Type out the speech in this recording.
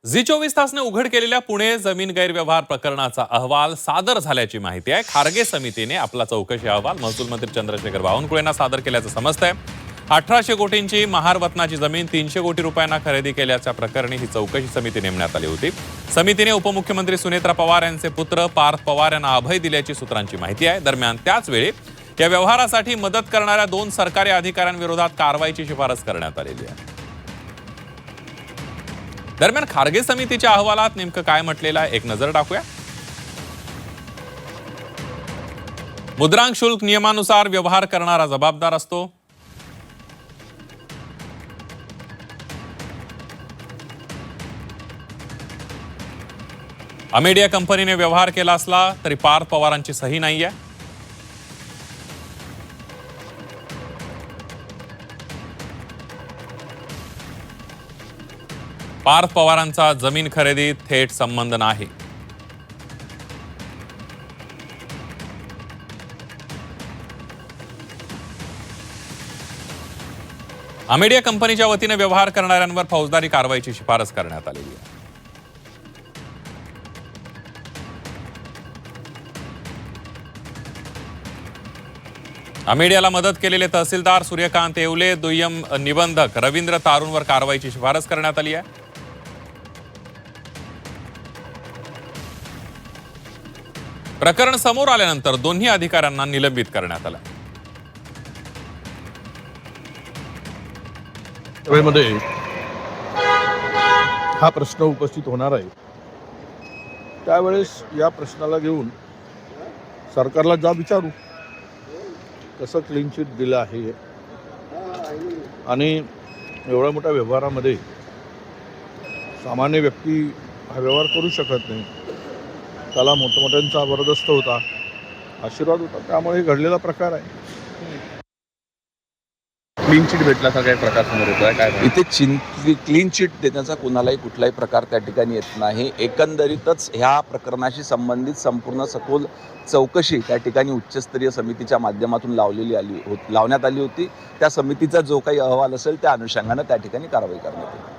Zee 24 तासने उघड केलेल्या पुणे जमीन गैरव्यवहार प्रकरणाचा अहवाल सादर झाल्याची माहिती आहे। खारगे समितीने आपला चौकशी अहवाल महसूल मंत्री चंद्रशेखर बावनकुळेंना सादर केल्याचं समजतंय। 1800 कोटींची महारत्नाची जमीन 300 कोटी रुपयांना खरेदी केल्याच्या प्रकरणी ही चौकशी समिती नेमण्यात आली होती। समितीने उपमुख्यमंत्री सुनेत्रा पवार यांचे पुत्र पार्थ पवार यांना अभय दिल्याची सूत्रांची माहिती आहे। दरम्यान त्याच वेळी या व्यवहारासाठी मदत करणाऱ्या 2 सरकारी अधिकाऱ्यांविरोधात कारवाईची शिफारस करण्यात आलेली आहे। दरम्यान खारगे समितीच्या अहवालात नेमकं काय म्हटलेलं आहे एक नजर टाकूया। मुद्रांक शुल्क नियमानुसार व्यवहार करणारा जबाबदार असतो। अमेडिया कंपनीने व्यवहार केला असला तरी पार्थ पवारांची सही नाहीये। पार्थ पवारांचा जमीन खरेदीत थेट संबंध नाही। अमेडिया कंपनीच्या वतीने व्यवहार करणाऱ्यांवर फौजदारी कारवाईची शिफारस करण्यात आलेली आहे। अमेडियाला मदत केलेले तहसीलदार सूर्यकांत येवले, दुय्यम निबंधक रवींद्र तारूंवर कारवाईची शिफारस करण्यात आली आहे। प्रकरण समोर आल्यानंतर दोन्ही अधिकाऱ्यांना निलंबित करण्यात आलं। सभेमध्ये हा प्रश्न उपस्थित होणार आहे, त्यावेळेस या प्रश्नाला घेऊन सरकारला जा विचारू कसं क्लीन चिट दिलं आहे आणि एवढ्या मोठ्या व्यवहारामध्ये सामान्य व्यक्ती हा व्यवहार करू शकत नाही। त्याला मोठमोठ्यांचा जबरदस्त होता, आशीर्वाद होता, त्यामुळे घडलेला प्रकार आहे। क्लीन चिट भेटल्याचा काही प्रकार समोर येतोय काय? इथे क्लीन चिट देण्याचा कुणालाही कुठलाही प्रकार त्या ठिकाणी येत नाही। एकंदरीतच ह्या प्रकरणाशी संबंधित संपूर्ण सखोल चौकशी त्या ठिकाणी उच्चस्तरीय समितीच्या माध्यमातून लावण्यात आली होती। त्या समितीचा जो काही अहवाल असेल त्या अनुषंगाने त्या ठिकाणी कारवाई करण्यात येईल।